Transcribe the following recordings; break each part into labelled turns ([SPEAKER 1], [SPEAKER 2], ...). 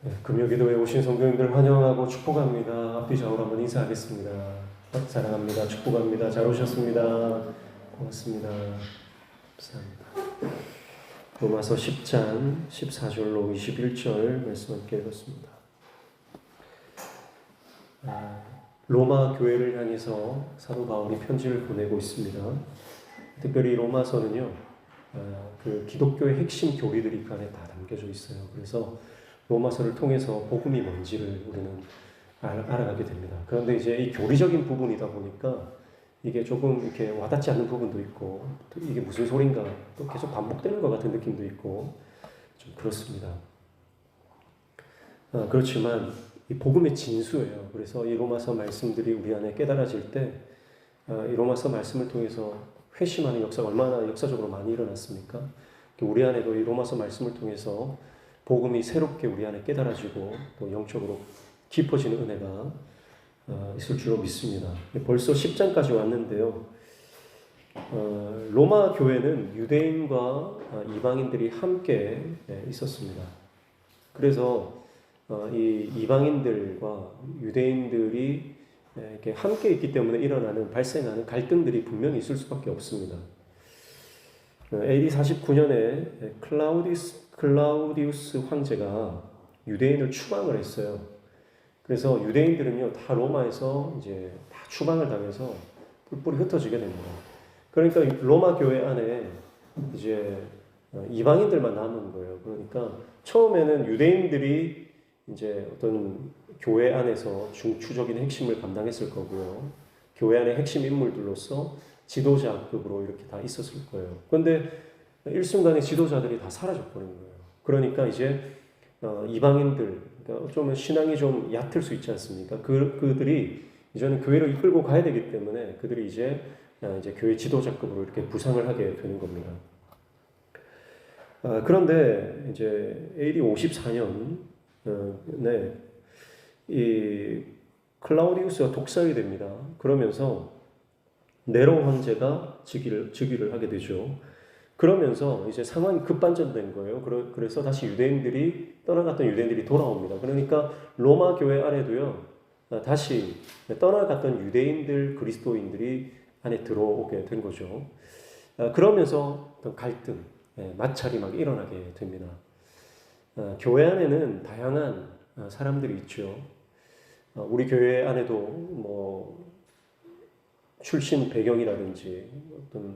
[SPEAKER 1] 네, 금요기도에 오신 성도님들 환영하고 축복합니다. 앞뒤 좌우로 한번 인사하겠습니다. 사랑합니다. 축복합니다. 잘 오셨습니다. 고맙습니다. 감사합니다. 로마서 10장 14절로 21절 말씀 함께 읽었습니다. 로마 교회를 향해서 사도 바울이 편지를 보내고 있습니다. 특별히 로마서는요, 그 기독교의 핵심 교리들이 그 안에 다 담겨져 있어요. 그래서 로마서를 통해서 복음이 뭔지를 우리는 알아가게 됩니다. 그런데 이제 이 교리적인 부분이다 보니까 이게 조금 이렇게 와닿지 않는 부분도 있고, 또 이게 무슨 소린가 또 계속 반복되는 것 같은 느낌도 있고, 좀 그렇습니다. 그렇지만 이 복음의 진수예요. 그래서 이 로마서 말씀들이 우리 안에 깨달아질 때, 이 로마서 말씀을 통해서 회심하는 역사가 얼마나 역사적으로 많이 일어났습니까? 우리 안에도 이 로마서 말씀을 통해서 복음이 새롭게 우리 안에 깨달아지고 또 영적으로 깊어지는 은혜가 있을 줄로 믿습니다. 벌써 10장까지 왔는데요. 로마 교회는 유대인과 이방인들이 함께 있었습니다. 그래서 이 이방인들과 유대인들이 이렇게 함께 있기 때문에 발생하는 갈등들이 분명히 있을 수밖에 없습니다. AD 49년에 클라우디우스 황제가 유대인을 추방을 했어요. 그래서 유대인들은요, 다 로마에서 이제 다 추방을 당해서 뿔뿔이 흩어지게 됩니다. 그러니까 로마 교회 안에 이제 이방인들만 남은 거예요. 그러니까 처음에는 유대인들이 이제 어떤 교회 안에서 중추적인 핵심을 감당했을 거고요. 교회 안의 핵심 인물들로서 지도자급으로 이렇게 다 있었을 거예요. 그런데 일순간에 지도자들이 다 사라져버린 거예요. 그러니까 이제 이방인들, 그러니까 좀 신앙이 좀 얕을 수 있지 않습니까? 그들이 이제는 교회를 이끌고 가야 되기 때문에 그들이 이제 교회 지도자급으로 이렇게 부상을 하게 되는 겁니다. 그런데 이제 AD 54년에 이 클라우디우스가 독살이 됩니다. 그러면서 네로 황제가 즉위를 하게 되죠. 그러면서 이제 상황이 급반전된 거예요. 그래서 다시 떠나갔던 유대인들이 돌아옵니다. 그러니까 로마 교회 안에도요, 다시 떠나갔던 유대인들, 그리스도인들이 안에 들어오게 된 거죠. 그러면서 어떤 갈등, 마찰이 막 일어나게 됩니다. 교회 안에는 다양한 사람들이 있죠. 우리 교회 안에도 뭐 출신 배경이라든지 어떤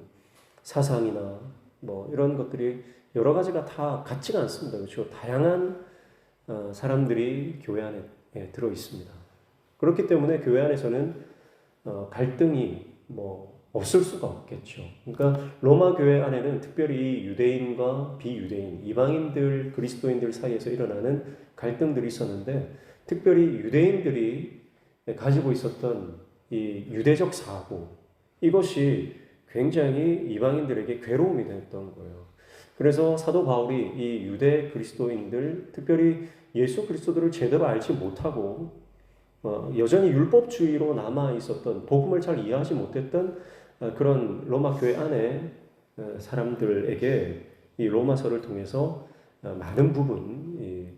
[SPEAKER 1] 사상이나 뭐 이런 것들이 여러 가지가 다 같지가 않습니다. 그렇죠? 다양한 사람들이 교회 안에 들어 있습니다. 그렇기 때문에 교회 안에서는 갈등이 뭐 없을 수가 없겠죠. 그러니까 로마 교회 안에는 특별히 유대인과 비유대인, 이방인들, 그리스도인들 사이에서 일어나는 갈등들이 있었는데, 특별히 유대인들이 가지고 있었던 이 유대적 사고, 이것이 굉장히 이방인들에게 괴로움이 됐던 거예요. 그래서 사도 바울이 이 유대 그리스도인들, 특별히 예수 그리스도를 제대로 알지 못하고 여전히 율법주의로 남아 있었던, 복음을 잘 이해하지 못했던 그런 로마 교회 안에 사람들에게 이 로마서를 통해서 많은 부분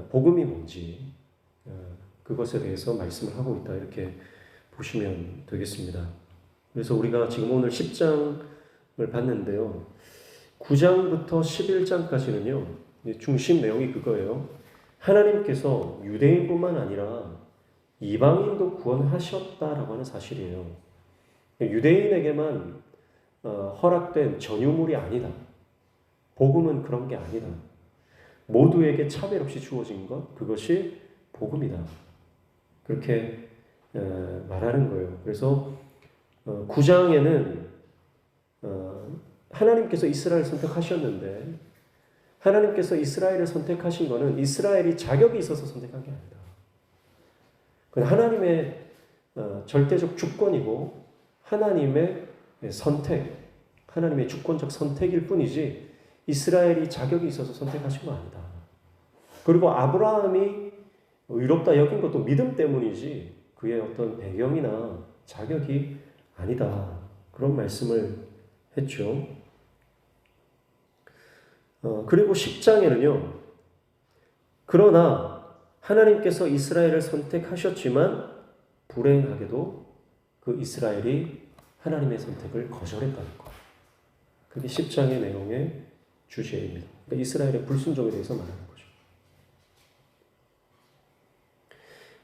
[SPEAKER 1] 복음이 뭔지 그것에 대해서 말씀을 하고 있다, 이렇게 보시면 되겠습니다. 그래서 우리가 지금 오늘 10장을 봤는데요. 9장부터 11장까지는요. 중심 내용이 그거예요. 하나님께서 유대인뿐만 아니라 이방인도 구원하셨다라고 하는 사실이에요. 유대인에게만 허락된 전유물이 아니다. 복음은 그런 게 아니다. 모두에게 차별 없이 주어진 것, 그것이 복음이다. 그렇게 말하는 거예요. 그래서 9장에는 하나님께서 이스라엘을 선택하셨는데, 하나님께서 이스라엘을 선택하신 것은 이스라엘이 자격이 있어서 선택한 게 아니다. 그건 하나님의 절대적 주권이고 하나님의 선택, 하나님의 주권적 선택일 뿐이지 이스라엘이 자격이 있어서 선택하신 거 아니다. 그리고 아브라함이 의롭다 여긴 것도 믿음 때문이지 그의 어떤 배경이나 자격이 아니다. 그런 말씀을 했죠. 그리고 10장에는요. 그러나 하나님께서 이스라엘을 선택하셨지만 불행하게도 그 이스라엘이 하나님의 선택을 거절했다는 것. 그게 10장의 내용의 주제입니다. 그러니까 이스라엘의 불순종에 대해서 말하는 거죠.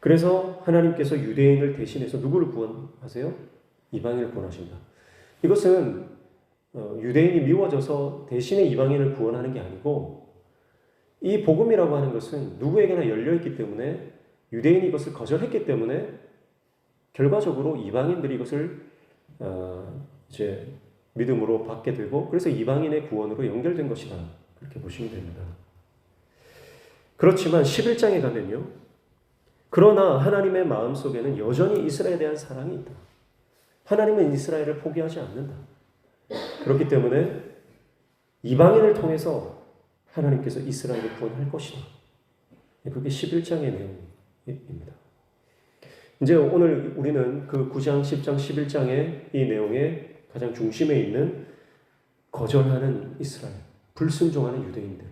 [SPEAKER 1] 그래서 하나님께서 유대인을 대신해서 누구를 구원하세요? 이방인을 구원하신다. 이것은 유대인이 미워져서 대신에 이방인을 구원하는 게 아니고 이 복음이라고 하는 것은 누구에게나 열려있기 때문에 유대인이 이것을 거절했기 때문에 결과적으로 이방인들이 이것을 이제 믿음으로 받게 되고 그래서 이방인의 구원으로 연결된 것이다. 그렇게 보시면 됩니다. 그렇지만 11장에 가면요. 그러나 하나님의 마음속에는 여전히 이스라엘에 대한 사랑이 있다. 하나님은 이스라엘을 포기하지 않는다. 그렇기 때문에 이방인을 통해서 하나님께서 이스라엘을 구원할 것이다. 그게 11장의 내용입니다. 이제 오늘 우리는 그 9장, 10장, 11장의 이 내용의 가장 중심에 있는 거절하는 이스라엘, 불순종하는 유대인들.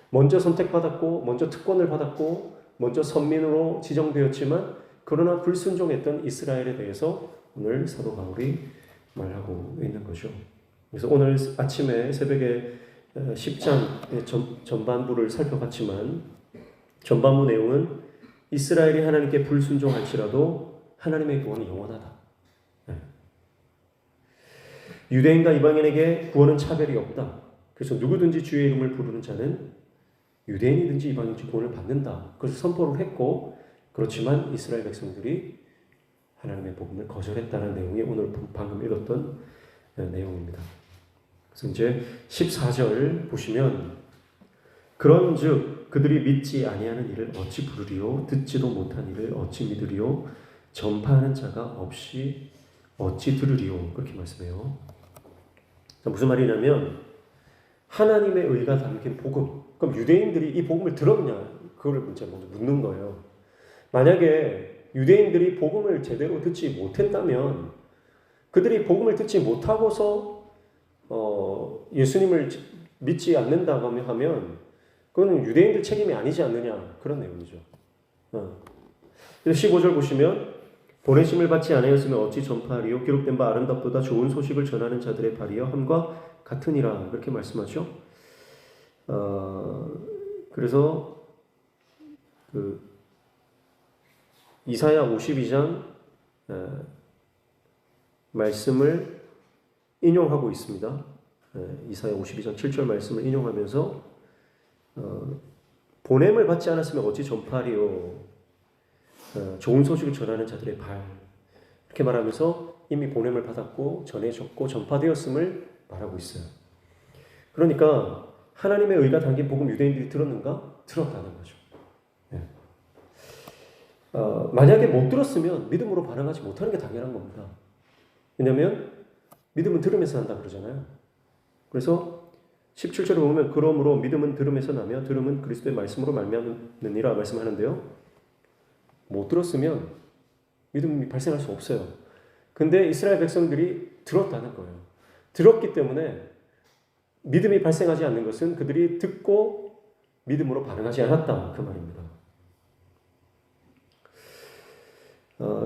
[SPEAKER 1] 먼저 선택받았고, 먼저 특권을 받았고, 먼저 선민으로 지정되었지만, 그러나 불순종했던 이스라엘에 대해서 오늘 사도 바울이 말하고 있는 거죠. 그래서 오늘 아침에 새벽에 10장의 전반부를 살펴봤지만, 전반부 내용은 이스라엘이 하나님께 불순종할지라도 하나님의 구원은 영원하다. 유대인과 이방인에게 구원은 차별이 없다. 그래서 누구든지 주의 이름을 부르는 자는 유대인이든지 이방인든지 구원을 받는다. 그것을 선포를 했고 그렇지만 이스라엘 백성들이 하나님의 복음을 거절했다는 내용이 오늘 방금 읽었던 내용입니다. 그래서 이제 14절 보시면 그런즉 그들이 믿지 아니하는 일을 어찌 부르리요 듣지도 못한 일을 어찌 믿으리요 전파하는 자가 없이 어찌 들으리요 그렇게 말씀해요. 무슨 말이냐면 하나님의 의가 담긴 복음. 그럼 유대인들이 이 복음을 들었냐? 그거를 먼저 묻는 거예요. 만약에 유대인들이 복음을 제대로 듣지 못했다면 그들이 복음을 듣지 못하고서 예수님을 믿지 않는다고 하면 그거는 유대인들 책임이 아니지 않느냐 그런 내용이죠. 그래서 15절 보시면 보내심을 받지 않았으면 어찌 전파하리요 기록된 바 아름답보다 좋은 소식을 전하는 자들의 발이여 함과 같으니라 그렇게 말씀하죠. 그래서 그 이사야 52장 말씀을 인용하고 있습니다. 이사야 52장 7절 말씀을 인용하면서 보냄을 받지 않았으면 어찌 전파하리요 좋은 소식을 전하는 자들의 발 이렇게 말하면서 이미 보냄을 받았고 전해졌고 전파되었음을 말하고 있어요. 그러니까 하나님의 의가 담긴 복음 유대인들이 들었는가? 들었다는 거죠. 만약에 못 들었으면 믿음으로 반응하지 못하는 게 당연한 겁니다. 왜냐하면 믿음은 들으면서 한다 그러잖아요. 그래서 17절에 보면 그러므로 믿음은 들음에서 나며 들음은 그리스도의 말씀으로 말미암느니라 말씀하는데요. 못 들었으면 믿음이 발생할 수 없어요. 근데 이스라엘 백성들이 들었다는 거예요. 들었기 때문에 믿음이 발생하지 않는 것은 그들이 듣고 믿음으로 반응하지 않았다 그 말입니다.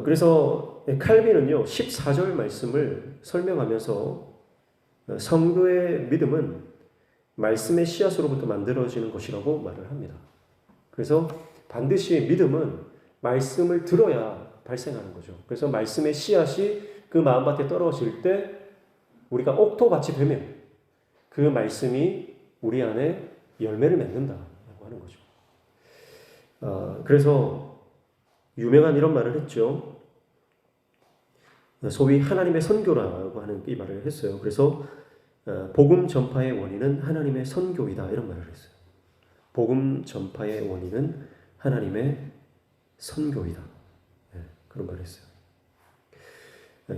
[SPEAKER 1] 그래서 칼빈은요 14절 말씀을 설명하면서 성도의 믿음은 말씀의 씨앗으로부터 만들어지는 것이라고 말을 합니다. 그래서 반드시 믿음은 말씀을 들어야 발생하는 거죠. 그래서 말씀의 씨앗이 그 마음밭에 떨어질 때 우리가 옥토밭이 되면 그 말씀이 우리 안에 열매를 맺는다라고 하는 거죠. 그래서 유명한 이런 말을 했죠. 소위 하나님의 선교라고 하는 이 말을 했어요. 그래서 복음 전파의 원인은 하나님의 선교이다 이런 말을 했어요. 복음 전파의 원인은 하나님의 선교이다. 그런 말을 했어요.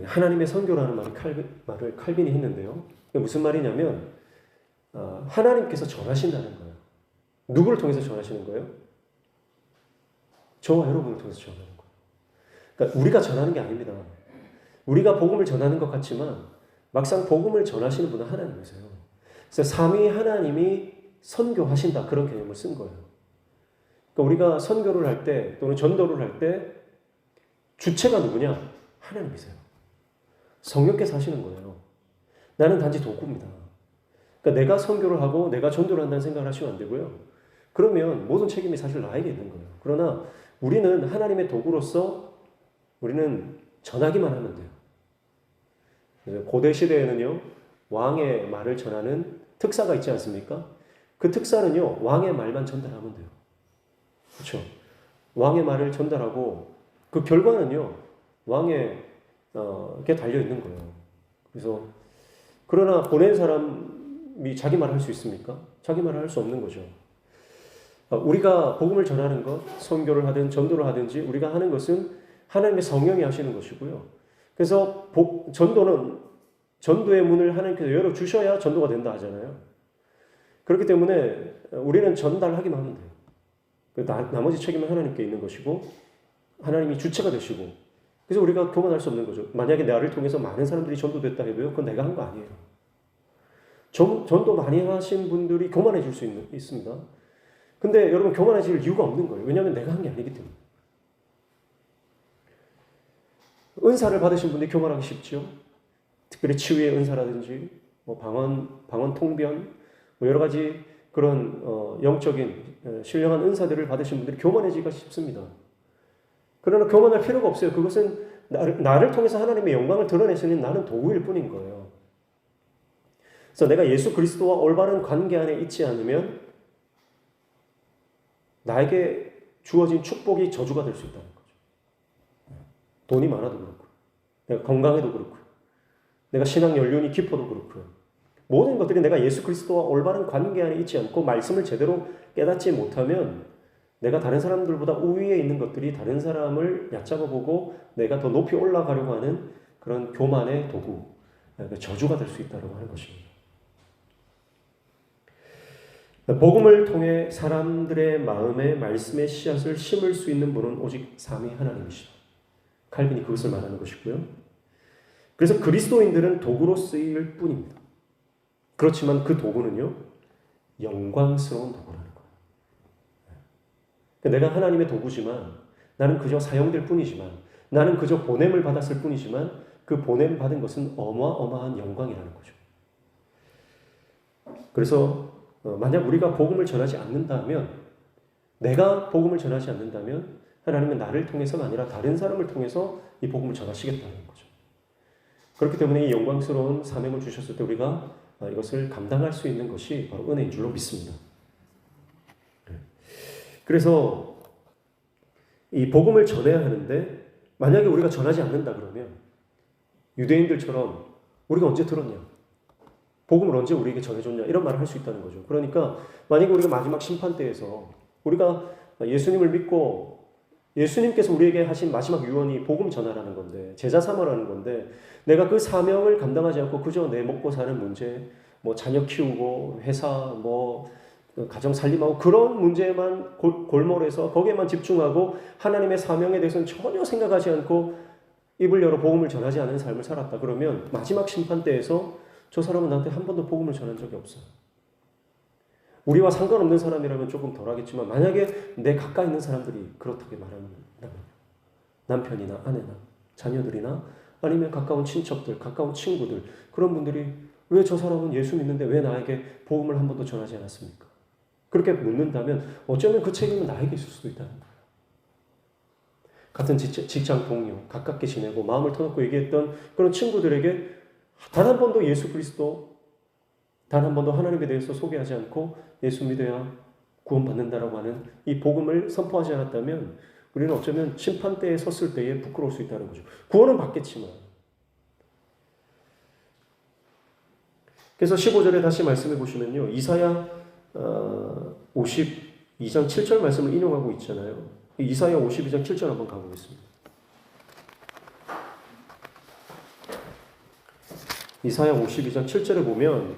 [SPEAKER 1] 하나님의 선교라는 말을 칼빈이 했는데요. 무슨 말이냐면 하나님께서 전하신다는 거예요. 누구를 통해서 전하시는 거예요? 저와 여러분을 통해서 전하는 거예요. 그러니까 우리가 전하는 게 아닙니다. 우리가 복음을 전하는 것 같지만 막상 복음을 전하시는 분은 하나님이세요. 그래서 삼위 하나님이 선교하신다 그런 개념을 쓴 거예요. 그러니까 우리가 선교를 할 때 또는 전도를 할 때 주체가 누구냐? 하나님이세요. 성령께서 하시는 거예요. 나는 단지 도구입니다. 그러니까 내가 선교를 하고 내가 전도를 한다는 생각을 하시면 안 되고요. 그러면 모든 책임이 사실 나에게 있는 거예요. 그러나 우리는 하나님의 도구로서 우리는 전하기만 하면 돼요. 고대 시대에는요, 왕의 말을 전하는 특사가 있지 않습니까? 그 특사는요, 왕의 말만 전달하면 돼요. 그렇죠? 왕의 말을 전달하고 그 결과는요, 왕에게 달려 있는 거예요. 그래서 그러나 보낸 사람이 자기 말을 할 수 있습니까? 자기 말을 할 수 없는 거죠. 우리가 복음을 전하는 것, 선교를 하든 전도를 하든지 우리가 하는 것은 하나님의 성령이 하시는 것이고요. 그래서 전도는 전도의 문을 하나님께서 열어주셔야 전도가 된다 하잖아요. 그렇기 때문에 우리는 전달하기만 하면 돼요. 나머지 책임은 하나님께 있는 것이고 하나님이 주체가 되시고 그래서 우리가 교만할 수 없는 거죠. 만약에 나를 통해서 많은 사람들이 전도됐다 해도요. 그건 내가 한 거 아니에요. 전도 많이 하신 분들이 교만해질 수 있습니다. 근데 여러분 교만해질 이유가 없는 거예요. 왜냐하면 내가 한 게 아니기 때문에. 은사를 받으신 분들이 교만하기 쉽죠. 특별히 치유의 은사라든지 뭐 방언 통변 뭐 여러 가지 그런 영적인 신령한 은사들을 받으신 분들이 교만해지기가 쉽습니다. 그러나 교만할 필요가 없어요. 그것은 나를 통해서 하나님의 영광을 드러내시는 나는 도구일 뿐인 거예요. 그래서 내가 예수 그리스도와 올바른 관계 안에 있지 않으면 나에게 주어진 축복이 저주가 될 수 있다는 거죠. 돈이 많아도 그렇고, 내가 건강해도 그렇고, 내가 신앙 연륜이 깊어도 그렇고요. 모든 것들이 내가 예수 그리스도와 올바른 관계 안에 있지 않고 말씀을 제대로 깨닫지 못하면 내가 다른 사람들보다 우위에 있는 것들이 다른 사람을 얕잡아보고 내가 더 높이 올라가려고 하는 그런 교만의 도구, 저주가 될 수 있다고 하는 것입니다. 복음을 통해 사람들의 마음에 말씀의 씨앗을 심을 수 있는 분은 오직 삼위 하나님이시다. 칼빈이 그것을 말하는 것이고요. 그래서 그리스도인들은 도구로 쓰일 뿐입니다. 그렇지만 그 도구는요, 영광스러운 도구라는 거예요. 내가 하나님의 도구지만 나는 그저 사용될 뿐이지만 나는 그저 보냄을 받았을 뿐이지만 그 보냄 받은 것은 어마어마한 영광이라는 거죠. 그래서 만약 우리가 복음을 전하지 않는다면 내가 복음을 전하지 않는다면 하나님은 나를 통해서가 아니라 다른 사람을 통해서 이 복음을 전하시겠다는 거죠. 그렇기 때문에 이 영광스러운 사명을 주셨을 때 우리가 이것을 감당할 수 있는 것이 바로 은혜인 줄로 믿습니다. 그래서 이 복음을 전해야 하는데 만약에 우리가 전하지 않는다 그러면 유대인들처럼 우리가 언제 들었냐? 복음을 언제 우리에게 전해줬냐? 이런 말을 할 수 있다는 거죠. 그러니까 만약에 우리가 마지막 심판대에서 우리가 예수님을 믿고 예수님께서 우리에게 하신 마지막 유언이 복음 전하라는 건데 제자 삼으라는 건데 내가 그 사명을 감당하지 않고 그저 내 먹고 사는 문제 뭐 자녀 키우고 회사 뭐 가정 살림하고 그런 문제만 골몰해서 거기에만 집중하고 하나님의 사명에 대해서는 전혀 생각하지 않고 입을 열어 복음을 전하지 않은 삶을 살았다. 그러면 마지막 심판대에서 저 사람은 나한테 한 번도 복음을 전한 적이 없어요. 우리와 상관없는 사람이라면 조금 덜하겠지만 만약에 내 가까이 있는 사람들이 그렇다고 말한다면 남편이나 아내나 자녀들이나 아니면 가까운 친척들, 가까운 친구들 그런 분들이 왜 저 사람은 예수 믿는데 왜 나에게 복음을 한 번도 전하지 않았습니까? 그렇게 묻는다면 어쩌면 그 책임은 나에게 있을 수도 있다는 거예요. 같은 직장 동료, 가깝게 지내고 마음을 터놓고 얘기했던 그런 친구들에게 단 한 번도 예수 그리스도, 단 한 번도 하나님에 대해서 소개하지 않고 예수 믿어야 구원받는다라고 하는 이 복음을 선포하지 않았다면 우리는 어쩌면 심판대에 섰을 때에 부끄러울 수 있다는 거죠. 구원은 받겠지만. 그래서 15절에 다시 말씀해 보시면요. 이사야 52장 7절 말씀을 인용하고 있잖아요. 이사야 52장 7절 한번 가보겠습니다. 이사야 52장 7절에 보면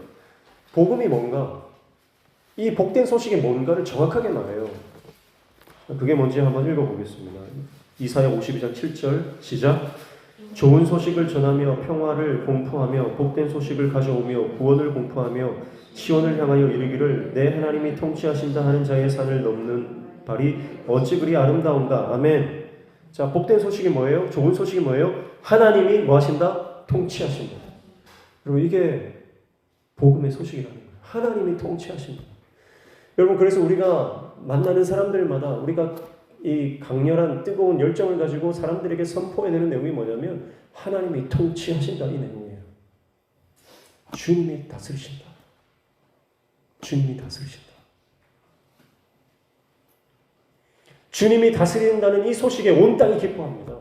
[SPEAKER 1] 복음이 뭔가 이 복된 소식이 뭔가를 정확하게 말해요. 그게 뭔지 한번 읽어보겠습니다. 이사야 52장 7절 시작. 좋은 소식을 전하며 평화를 공포하며 복된 소식을 가져오며 구원을 공포하며 시온을 향하여 이르기를 내 하나님이 통치하신다 하는 자의 산을 넘는 발이 어찌 그리 아름다운가. 아멘. 자, 복된 소식이 뭐예요? 좋은 소식이 뭐예요? 하나님이 뭐 하신다? 통치하신다. 여러분, 이게 복음의 소식이라는 거예요. 하나님이 통치하신다. 여러분, 그래서 우리가 만나는 사람들마다 우리가 이 강렬한 뜨거운 열정을 가지고 사람들에게 선포해야 되는 내용이 뭐냐면 하나님이 통치하신다, 이 내용이에요. 주님이 다스리신다. 주님이 다스리신다. 주님이 다스린다는 이 소식에 온 땅이 기뻐합니다.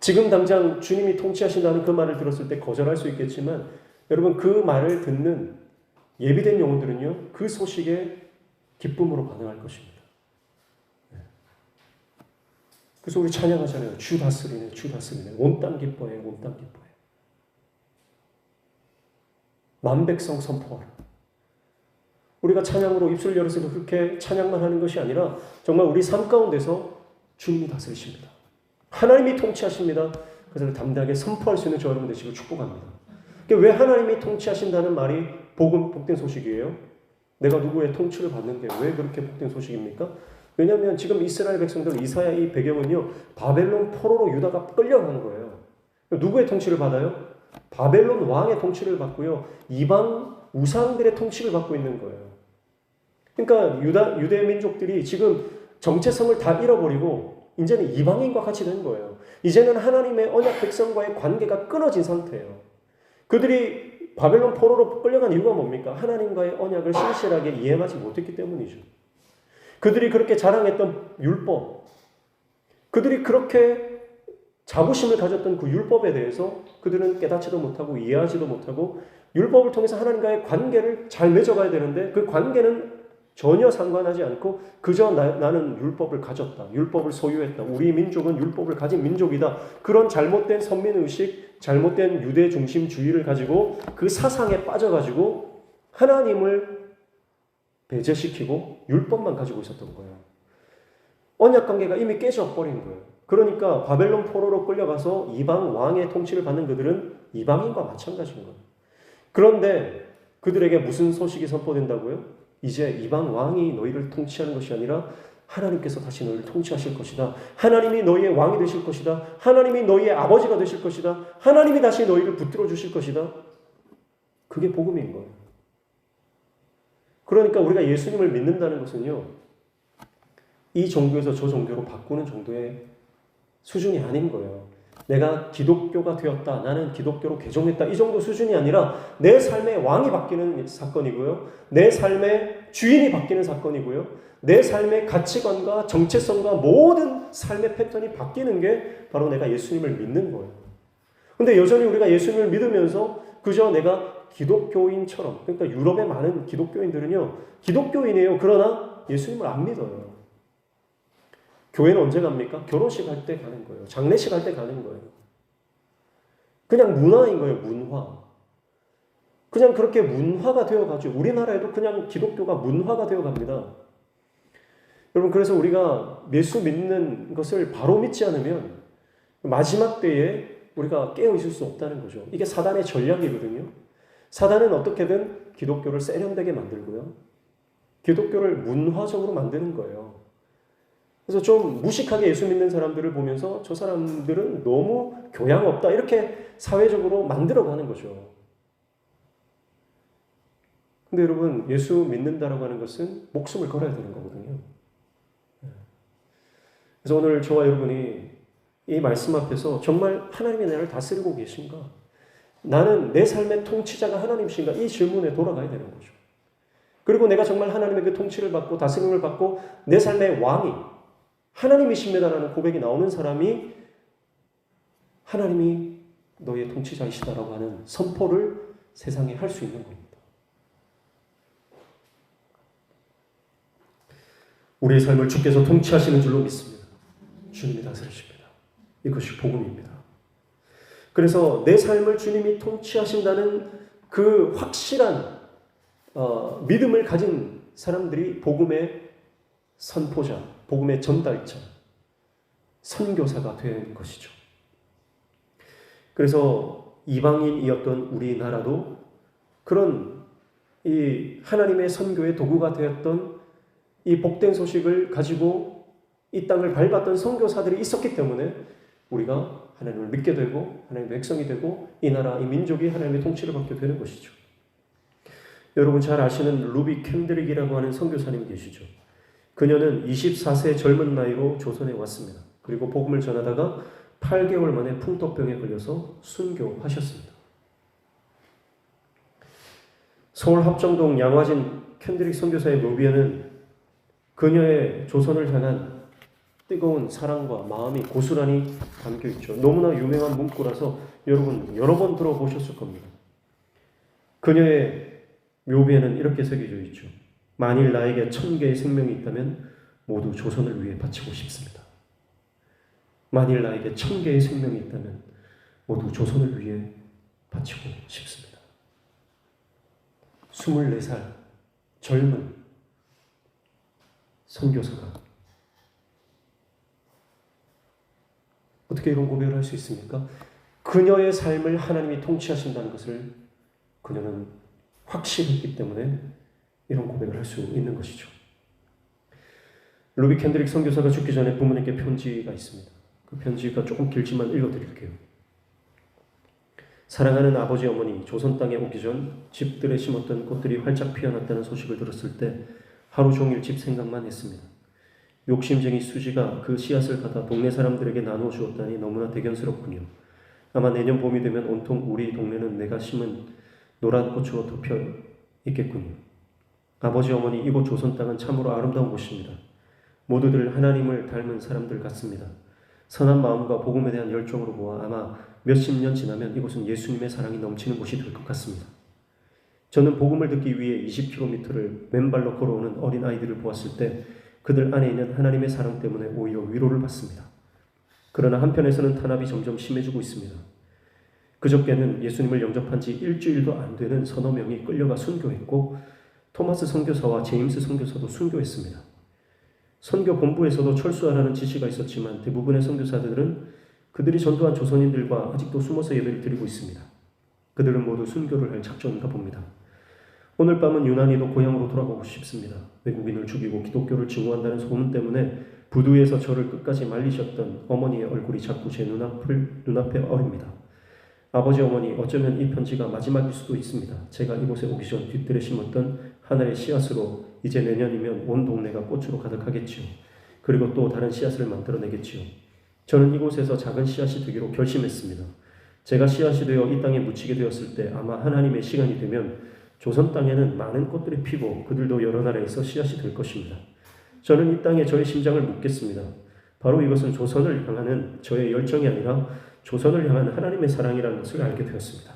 [SPEAKER 1] 지금 당장 주님이 통치하신다는 그 말을 들었을 때 거절할 수 있겠지만 여러분, 그 말을 듣는 예비된 영혼들은요, 그 소식에 기쁨으로 반응할 것입니다. 그래서 우리 찬양하잖아요. 주 다스리네, 주 다스리네. 온 땅 기뻐해, 온 땅 기뻐해. 만백성 선포하라. 우리가 찬양으로 입술 열어서 그렇게 찬양만 하는 것이 아니라 정말 우리 삶 가운데서 주님이 다스리십니다. 하나님이 통치하십니다. 그것을 담대하게 선포할 수 있는 저 여러분 되시길 축복합니다. 왜 하나님이 통치하신다는 말이 복된 소식이에요? 내가 누구의 통치를 받는데 왜 그렇게 복된 소식입니까? 왜냐하면 지금 이스라엘 백성들, 이사야 이 배경은요, 바벨론 포로로 유다가 끌려간 거예요. 누구의 통치를 받아요? 바벨론 왕의 통치를 받고요, 이방 우상들의 통치를 받고 있는 거예요. 그러니까 유대 민족들이 지금 정체성을 다 잃어버리고 이제는 이방인과 같이 된 거예요. 이제는 하나님의 언약 백성과의 관계가 끊어진 상태예요. 그들이 바벨론 포로로 끌려간 이유가 뭡니까? 하나님과의 언약을 신실하게 이행하지 못했기 때문이죠. 그들이 그렇게 자랑했던 율법, 그들이 그렇게 자부심을 가졌던 그 율법에 대해서 그들은 깨닫지도 못하고 이해하지도 못하고 율법을 통해서 하나님과의 관계를 잘 맺어가야 되는데 그 관계는 전혀 상관하지 않고 그저 나는 율법을 가졌다. 율법을 소유했다. 우리 민족은 율법을 가진 민족이다. 그런 잘못된 선민의식, 잘못된 유대 중심주의를 가지고 그 사상에 빠져가지고 하나님을 배제시키고 율법만 가지고 있었던 거예요. 언약 관계가 이미 깨져버린 거예요. 그러니까 바벨론 포로로 끌려가서 이방 왕의 통치를 받는 그들은 이방인과 마찬가지인 거예요. 그런데 그들에게 무슨 소식이 선포된다고요? 이제 이방 왕이 너희를 통치하는 것이 아니라 하나님께서 다시 너희를 통치하실 것이다. 하나님이 너희의 왕이 되실 것이다. 하나님이 너희의 아버지가 되실 것이다. 하나님이 다시 너희를 붙들어 주실 것이다. 그게 복음인 거예요. 그러니까 우리가 예수님을 믿는다는 것은요, 이 종교에서 저 종교로 바꾸는 정도의 수준이 아닌 거예요. 내가 기독교가 되었다, 나는 기독교로 개종했다, 이 정도 수준이 아니라 내 삶의 왕이 바뀌는 사건이고요, 내 삶의 주인이 바뀌는 사건이고요, 내 삶의 가치관과 정체성과 모든 삶의 패턴이 바뀌는 게 바로 내가 예수님을 믿는 거예요. 근데 여전히 우리가 예수님을 믿으면서 그저 내가 기독교인처럼, 그러니까 유럽의 많은 기독교인들은요, 기독교인이에요. 그러나 예수님을 안 믿어요. 교회는 언제 갑니까? 결혼식 할 때 가는 거예요. 장례식 할 때 가는 거예요. 그냥 문화인 거예요, 문화. 그냥 그렇게 문화가 되어가지고, 우리나라에도 그냥 기독교가 문화가 되어갑니다. 여러분, 그래서 우리가 예수 믿는 것을 바로 믿지 않으면 마지막 때에 우리가 깨어있을 수 없다는 거죠. 이게 사단의 전략이거든요. 사단은 어떻게든 기독교를 세련되게 만들고요, 기독교를 문화적으로 만드는 거예요. 그래서 좀 무식하게 예수 믿는 사람들을 보면서 저 사람들은 너무 교양 없다, 이렇게 사회적으로 만들어가는 거죠. 근데 여러분, 예수 믿는다라고 하는 것은 목숨을 걸어야 되는 거거든요. 그래서 오늘 저와 여러분이 이 말씀 앞에서 정말 하나님이 나를 다스리고 계신가? 나는 내 삶의 통치자가 하나님이신가? 이 질문에 돌아가야 되는 거죠. 그리고 내가 정말 하나님의 그 통치를 받고 다스림을 받고 내 삶의 왕이 하나님이십니다라는 고백이 나오는 사람이 하나님이 너의 통치자이시다라고 하는 선포를 세상에 할 수 있는 겁니다. 우리의 삶을 주께서 통치하시는 줄로 믿습니다. 주님이 다스리십니다. 이것이 복음입니다. 그래서 내 삶을 주님이 통치하신다는 그 확실한 믿음을 가진 사람들이 복음의 선포자, 복음의 전달자, 선교사가 되는 것이죠. 그래서 이방인이었던 우리나라도 그런 이 하나님의 선교의 도구가 되었던 이 복된 소식을 가지고 이 땅을 밟았던 선교사들이 있었기 때문에 우리가 하나님을 믿게 되고 하나님의 백성이 되고 이 나라, 이 민족이 하나님의 통치를 받게 되는 것이죠. 여러분 잘 아시는 루비 캔드릭이라고 하는 선교사님 계시죠. 그녀는 24세 젊은 나이로 조선에 왔습니다. 그리고 복음을 전하다가 8개월 만에 풍토병에 걸려서 순교하셨습니다. 서울 합정동 양화진 캔드릭 선교사의 묘비에는 그녀의 조선을 향한 뜨거운 사랑과 마음이 고스란히 담겨있죠. 너무나 유명한 문구라서 여러분 여러 번 들어보셨을 겁니다. 그녀의 묘비에는 이렇게 새겨져 있죠. 만일 나에게 1000개의 생명이 있다면 모두 조선을 위해 바치고 싶습니다. 만일 나에게 1000개의 생명이 있다면 모두 조선을 위해 바치고 싶습니다. 24살 젊은 선교사가 어떻게 이런 고백을 할 수 있습니까? 그녀의 삶을 하나님이 통치하신다는 것을 그녀는 확신했기 때문에 이런 고백을 할 수 있는 것이죠. 루비 캔드릭 선교사가 죽기 전에 부모님께 편지가 있습니다. 그 편지가 조금 길지만 읽어드릴게요. 사랑하는 아버지 어머니, 조선 땅에 오기 전 집들에 심었던 꽃들이 활짝 피어났다는 소식을 들었을 때 하루 종일 집 생각만 했습니다. 욕심쟁이 수지가 그 씨앗을 받아 동네 사람들에게 나누어 주었다니 너무나 대견스럽군요. 아마 내년 봄이 되면 온통 우리 동네는 내가 심은 노란 꽃으로 덮여 있겠군요. 아버지 어머니, 이곳 조선 땅은 참으로 아름다운 곳입니다. 모두들 하나님을 닮은 사람들 같습니다. 선한 마음과 복음에 대한 열정으로 보아 아마 몇십 년 지나면 이곳은 예수님의 사랑이 넘치는 곳이 될 것 같습니다. 저는 복음을 듣기 위해 20km를 맨발로 걸어오는 어린 아이들을 보았을 때 그들 안에 있는 하나님의 사랑 때문에 오히려 위로를 받습니다. 그러나 한편에서는 탄압이 점점 심해지고 있습니다. 그저께는 예수님을 영접한 지 일주일도 안 되는 서너 명이 끌려가 순교했고 토마스 선교사와 제임스 선교사도 순교했습니다. 선교 본부에서도 철수하라는 지시가 있었지만 대부분의 선교사들은 그들이 전도한 조선인들과 아직도 숨어서 예배를 드리고 있습니다. 그들은 모두 순교를 할 작정인가 봅니다. 오늘 밤은 유난히도 고향으로 돌아가고 싶습니다. 외국인을 죽이고 기독교를 증오한다는 소문 때문에 부두에서 저를 끝까지 말리셨던 어머니의 얼굴이 자꾸 제 눈앞에 어립니다. 아버지 어머니, 어쩌면 이 편지가 마지막일 수도 있습니다. 제가 이곳에 오기 전 뒷뜰에 심었던 하늘의 씨앗으로 이제 내년이면 온 동네가 꽃으로 가득하겠지요. 그리고 또 다른 씨앗을 만들어내겠지요. 저는 이곳에서 작은 씨앗이 되기로 결심했습니다. 제가 씨앗이 되어 이 땅에 묻히게 되었을 때 아마 하나님의 시간이 되면 조선 땅에는 많은 꽃들이 피고 그들도 여러 나라에서 씨앗이 될 것입니다. 저는 이 땅에 저의 심장을 묻겠습니다. 바로 이것은 조선을 향하는 저의 열정이 아니라 조선을 향한 하나님의 사랑이라는 것을 알게 되었습니다.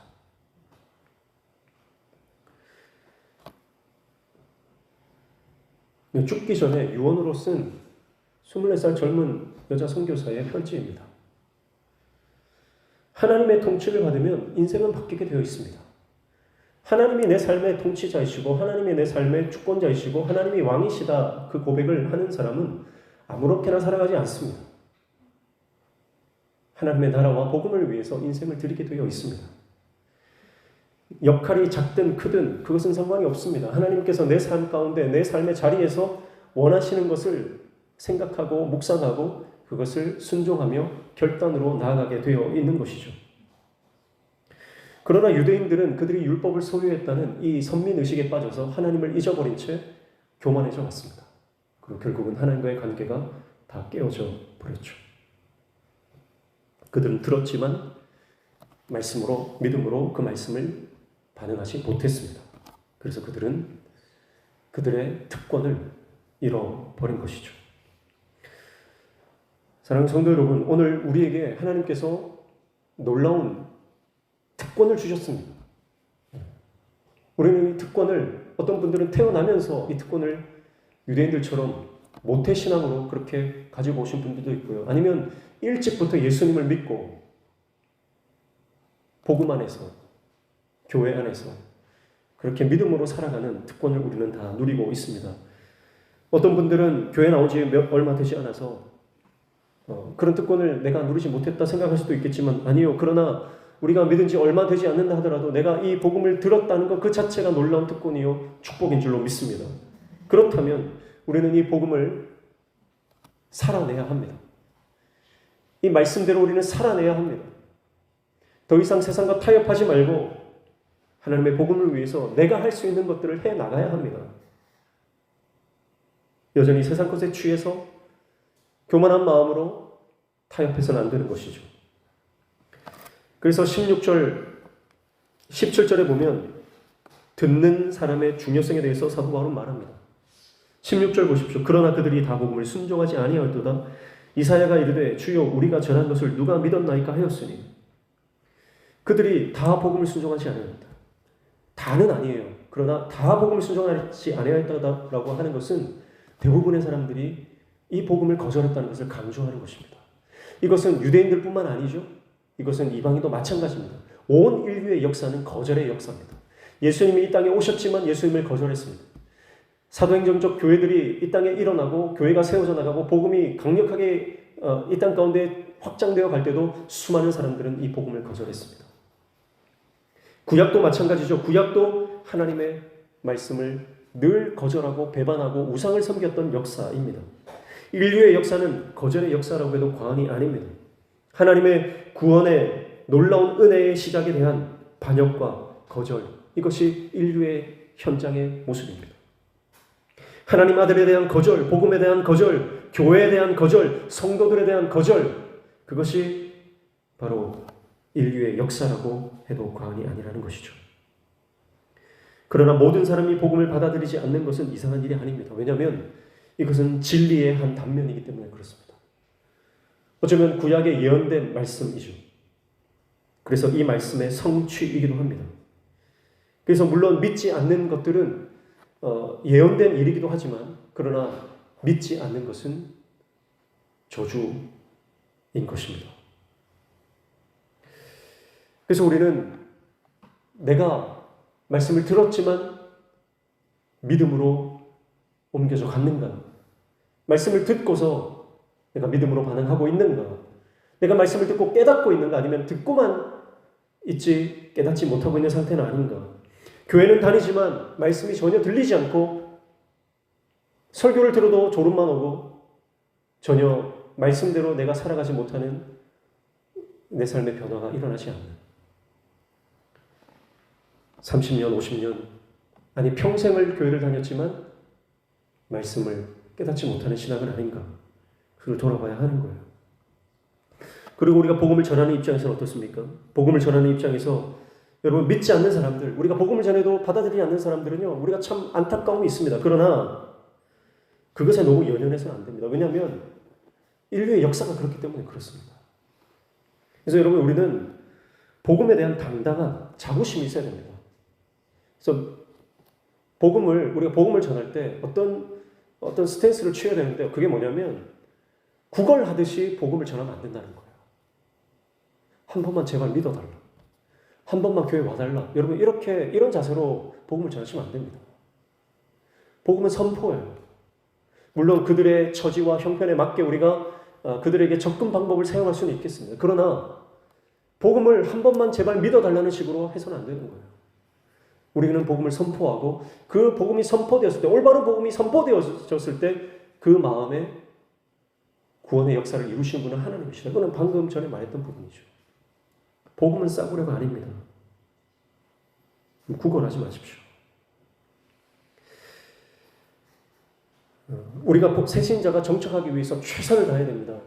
[SPEAKER 1] 죽기 전에 유언으로 쓴 24살 젊은 여자 선교사의 편지입니다. 하나님의 통치를 받으면 인생은 바뀌게 되어 있습니다. 하나님이 내 삶의 통치자이시고 하나님이 내 삶의 주권자이시고 하나님이 왕이시다, 그 고백을 하는 사람은 아무렇게나 살아가지 않습니다. 하나님의 나라와 복음을 위해서 인생을 드리게 되어 있습니다. 역할이 작든 크든 그것은 상관이 없습니다. 하나님께서 내 삶 가운데 내 삶의 자리에서 원하시는 것을 생각하고 묵상하고 그것을 순종하며 결단으로 나아가게 되어 있는 것이죠. 그러나 유대인들은 그들이 율법을 소유했다는 이 선민의식에 빠져서 하나님을 잊어버린 채 교만해져 왔습니다. 그리고 결국은 하나님과의 관계가 다 깨어져 버렸죠. 그들은 들었지만 말씀으로, 믿음으로 그 말씀을 반응하지 못했습니다. 그래서 그들은 그들의 특권을 잃어버린 것이죠. 사랑하는 성도 여러분, 오늘 우리에게 하나님께서 놀라운 특권을 주셨습니다. 우리는 이 특권을, 어떤 분들은 태어나면서 이 특권을 유대인들처럼 모태신앙으로 그렇게 가지고 오신 분들도 있고요. 아니면 일찍부터 예수님을 믿고 복음 안에서, 교회 안에서 그렇게 믿음으로 살아가는 특권을 우리는 다 누리고 있습니다. 어떤 분들은 교회 나온 지 얼마 되지 않아서 그런 특권을 내가 누리지 못했다 생각할 수도 있겠지만 아니요. 그러나 우리가 믿은 지 얼마 되지 않는다 하더라도 내가 이 복음을 들었다는 것 그 자체가 놀라운 특권이요 축복인 줄로 믿습니다. 그렇다면 우리는 이 복음을 살아내야 합니다. 이 말씀대로 우리는 살아내야 합니다. 더 이상 세상과 타협하지 말고 하나님의 복음을 위해서 내가 할 수 있는 것들을 해 나가야 합니다. 여전히 세상 것에 취해서 교만한 마음으로 타협해서는 안 되는 것이죠. 그래서 16절, 17절에 보면 듣는 사람의 중요성에 대해서 사도 바울은 말합니다. 16절 보십시오. 그러나 그들이 다 복음을 순종하지 아니하였도다. 이사야가 이르되 주여 우리가 전한 것을 누가 믿었나이까 하였으니 그들이 다 복음을 순종하지 아니하였다. 다는 아니에요. 그러나 다 복음을 순종하지 아니하였다라고 하는 것은 대부분의 사람들이 이 복음을 거절했다는 것을 강조하는 것입니다. 이것은 유대인들뿐만 아니죠. 이것은 이방인도 마찬가지입니다. 온 인류의 역사는 거절의 역사입니다. 예수님이 이 땅에 오셨지만 예수님을 거절했습니다. 사도행전적 교회들이 이 땅에 일어나고 교회가 세워져 나가고 복음이 강력하게 이 땅 가운데 확장되어 갈 때도 수많은 사람들은 이 복음을 거절했습니다. 구약도 마찬가지죠. 구약도 하나님의 말씀을 늘 거절하고 배반하고 우상을 섬겼던 역사입니다. 인류의 역사는 거절의 역사라고 해도 과언이 아닙니다. 하나님의 구원의 놀라운 은혜의 시작에 대한 반역과 거절, 이것이 인류의 현장의 모습입니다. 하나님 아들에 대한 거절, 복음에 대한 거절, 교회에 대한 거절, 성도들에 대한 거절, 그것이 바로 인류의 역사라고 해도 과언이 아니라는 것이죠. 그러나 모든 사람이 복음을 받아들이지 않는 것은 이상한 일이 아닙니다. 왜냐하면 이것은 진리의 한 단면이기 때문에 그렇습니다. 어쩌면 구약에 예언된 말씀이죠. 그래서 이 말씀의 성취이기도 합니다. 그래서 물론 믿지 않는 것들은 예언된 일이기도 하지만 그러나 믿지 않는 것은 저주인 것입니다. 그래서 우리는 내가 말씀을 들었지만 믿음으로 옮겨져 갔는가? 말씀을 듣고서 내가 믿음으로 반응하고 있는가? 내가 말씀을 듣고 깨닫고 있는가? 아니면 듣고만 있지 깨닫지 못하고 있는 상태는 아닌가? 교회는 다니지만 말씀이 전혀 들리지 않고 설교를 들어도 졸음만 오고 전혀 말씀대로 내가 살아가지 못하는 내 삶의 변화가 일어나지 않는 30년, 50년 아니 평생을 교회를 다녔지만 말씀을 깨닫지 못하는 신앙은 아닌가? 그걸 돌아봐야 하는 거예요. 그리고 우리가 복음을 전하는 입장에서는 어떻습니까? 복음을 전하는 입장에서 여러분 믿지 않는 사람들, 우리가 복음을 전해도 받아들이지 않는 사람들은요, 우리가 참 안타까움이 있습니다. 그러나 그것에 너무 연연해서는 안 됩니다. 왜냐하면 인류의 역사가 그렇기 때문에 그렇습니다. 그래서 여러분 우리는 복음에 대한 당당한 자부심이 있어야 됩니다. 그래서 우리가 복음을 전할 때 어떤 스탠스를 취해야 되는데 그게 뭐냐면 구걸하듯이 복음을 전하면 안 된다는 거예요. 한 번만 제발 믿어달라. 한 번만 교회 와달라. 여러분 이런 자세로 복음을 전하시면 안 됩니다. 복음은 선포예요. 물론 그들의 처지와 형편에 맞게 우리가 그들에게 접근 방법을 사용할 수는 있겠습니다. 그러나 복음을 한 번만 제발 믿어달라는 식으로 해서는 안 되는 거예요. 우리는 복음을 선포하고 그 복음이 선포되었을 때, 올바른 복음이 선포되어졌을 때 그 마음에 구원의 역사를 이루신 분은 하나님이시다. 이거는 방금 전에 말했던 부분이죠. 복음은 싸구려가 아닙니다. 구걸하지 마십시오. 우리가 새신자가 정착하기 위해서 최선을 다해야 됩니다.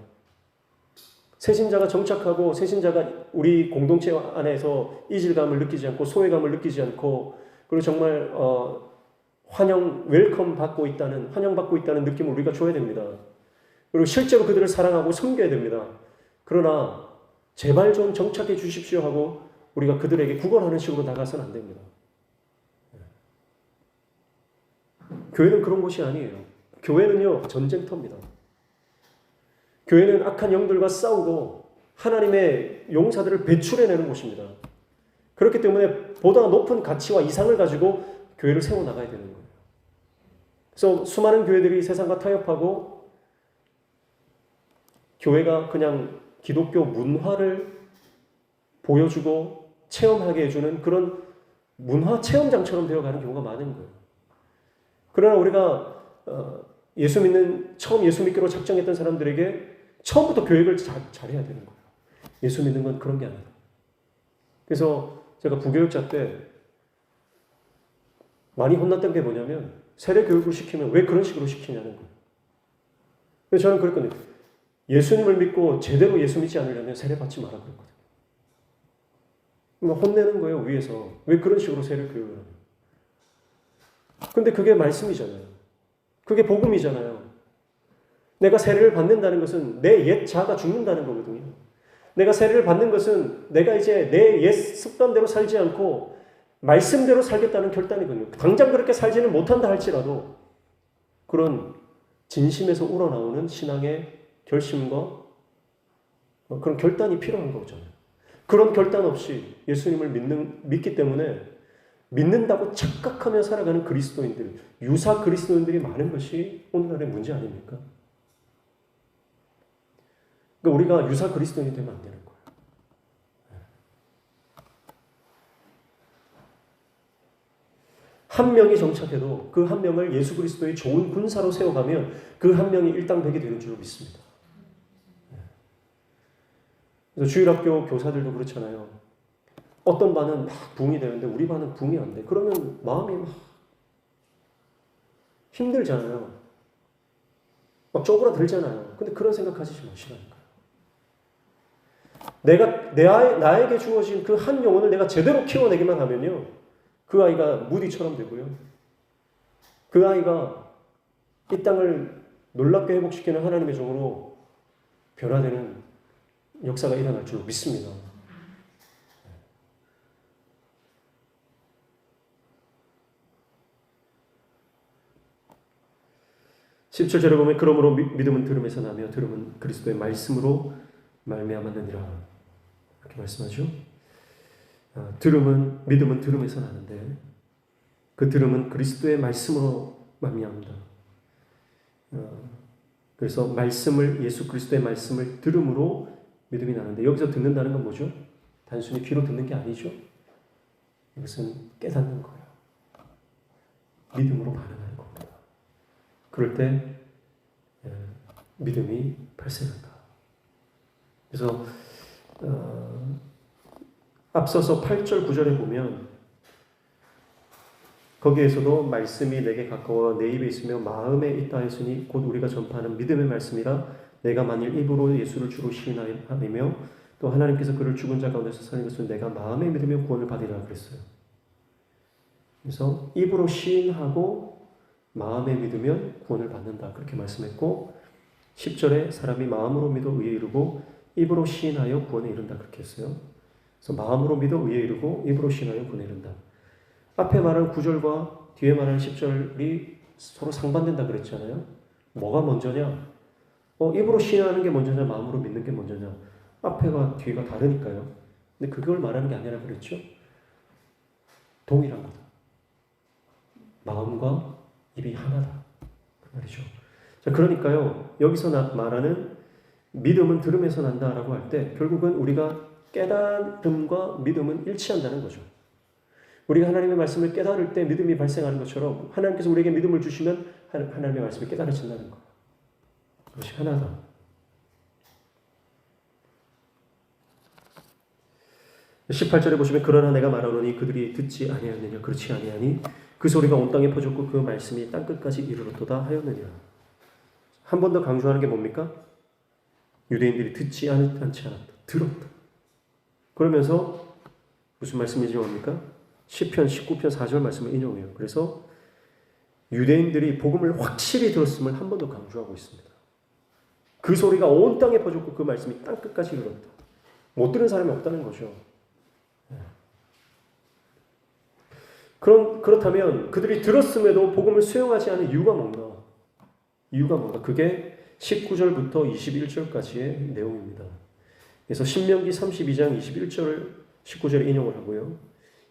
[SPEAKER 1] 새신자가 정착하고 새신자가 우리 공동체 안에서 이질감을 느끼지 않고 소외감을 느끼지 않고 그리고 정말 환영받고 있다는 느낌을 우리가 줘야 됩니다. 그리고 실제로 그들을 사랑하고 섬겨야 됩니다. 그러나 제발 좀 정착해 주십시오 하고 우리가 그들에게 구걸하는 식으로 나가서는 안 됩니다. 교회는 그런 곳이 아니에요. 교회는요, 전쟁터입니다. 교회는 악한 영들과 싸우고 하나님의 용사들을 배출해내는 곳입니다. 그렇기 때문에 보다 높은 가치와 이상을 가지고 교회를 세워나가야 되는 거예요. 그래서 수많은 교회들이 세상과 타협하고 교회가 그냥 기독교 문화를 보여주고 체험하게 해주는 그런 문화 체험장처럼 되어가는 경우가 많은 거예요. 그러나 우리가 처음 예수 믿기로 작정했던 사람들에게 처음부터 교육을 잘해야 되는 거예요. 예수 믿는 건 그런 게 아니다. 그래서 제가 부교육자 때 많이 혼났던 게 뭐냐면 세례 교육을 시키면 왜 그런 식으로 시키냐는 거예요. 그래서 저는 그랬거든요. 예수님을 믿고 제대로 예수 믿지 않으려면 세례 받지 마라 그랬거든요. 혼내는 거예요, 위에서. 왜 그런 식으로 세례 교육을 하냐. 근데 그게 말씀이잖아요. 그게 복음이잖아요. 내가 세례를 받는다는 것은 내 옛 자가 죽는다는 거거든요. 내가 세례를 받는 것은 내가 이제 내 옛 습관대로 살지 않고 말씀대로 살겠다는 결단이거든요. 당장 그렇게 살지는 못한다 할지라도 그런 진심에서 우러나오는 신앙의 결심과 그런 결단이 필요한 거잖아요. 그런 결단 없이 예수님을 믿기 때문에 믿는다고 착각하며 살아가는 그리스도인들, 유사 그리스도인들이 많은 것이 오늘날의 문제 아닙니까? 그러니까 우리가 유사 그리스도인이 되면 안 되는 거예요. 한 명이 정착해도 그 한 명을 예수 그리스도의 좋은 군사로 세워가면 그 한 명이 일당백이 되는 줄로 믿습니다. 그래서 주일학교 교사들도 그렇잖아요. 어떤 반은 막 부흥이 되는데 우리 반은 부흥이 안 돼. 그러면 마음이 막 힘들잖아요. 막 쪼그라들잖아요. 근데 그런 생각하시지 마시라니까요. 나에게 주어진 그 한 영혼을 내가 제대로 키워내기만 하면요. 그 아이가 무디처럼 되고요. 그 아이가 이 땅을 놀랍게 회복시키는 하나님의 종으로 변화되는 역사가 일어날 줄 믿습니다. 17절에 보면 그러므로 믿음은 들음에서 나며 들음은 그리스도의 말씀으로 말미암았느니라 이렇게 말씀하죠. 믿음은 들음에서 나는데 그 들음은 그리스도의 말씀으로 말미암다. 그래서 예수 그리스도의 말씀을 들음으로 믿음이 나는데 여기서 듣는다는 건 뭐죠? 단순히 귀로 듣는 게 아니죠. 이것은 깨닫는 거예요. 믿음으로 반응하는 겁니다. 그럴 때 믿음이 발생한다. 그래서 앞서서 8절 9절에 보면 거기에서도 말씀이 내게 가까워 내 입에 있으며 마음에 있다 했으니 곧 우리가 전파하는 믿음의 말씀이라 내가 만일 입으로 예수를 주로 시인하며 또 하나님께서 그를 죽은 자 가운데서 살린 것은 내가 마음에 믿으며 구원을 받으리라 그랬어요. 그래서 입으로 시인하고 마음에 믿으면 구원을 받는다 그렇게 말씀했고 10절에 사람이 마음으로 믿어 의에 이르고 입으로 시인하여 구원에 이른다 그렇게 했어요. 그래서 마음으로 믿어 의에 이르고 입으로 시인하여 구원에 이른다. 앞에 말한 9절과 뒤에 말한 10절이 서로 상반된다 그랬잖아요. 뭐가 먼저냐? 입으로 시인하는 게 먼저냐 마음으로 믿는 게 먼저냐? 앞에가 뒤가 다르니까요. 근데 그걸 말하는 게 아니라 그랬죠. 동일한 거다. 마음과 입이 하나다. 그 말이죠. 자, 그러니까요. 여기서 말하는 믿음은 들음에서 난다라고 할 때 결국은 우리가 깨달음과 믿음은 일치한다는 거죠. 우리가 하나님의 말씀을 깨달을 때 믿음이 발생하는 것처럼 하나님께서 우리에게 믿음을 주시면 하나님의 말씀이 깨달아진다는 거예요. 그것이 하나다. 네. 18절에 보시면 그러나 내가 말하노니 그들이 듣지 아니하느냐 그렇지 아니하니 그 소리가 온 땅에 퍼졌고 그 말씀이 땅끝까지 이르렀도다 하였느니라. 한 번 더 강조하는 게 뭡니까? 유대인들이 듣지 않지 않았다. 들었다. 그러면서 무슨 말씀인지 뭡니까? 시편 19편 4절 말씀을 인용해요. 그래서 유대인들이 복음을 확실히 들었음을 한 번 더 강조하고 있습니다. 그 소리가 온 땅에 퍼졌고 그 말씀이 땅끝까지 이르렀다. 못 들은 사람이 없다는 거죠. 그렇다면 그들이 들었음에도 복음을 수용하지 않은 이유가 뭔가? 그게 19절부터 21절까지의 내용입니다. 그래서 신명기 32장 21절 19절에 인용을 하고요.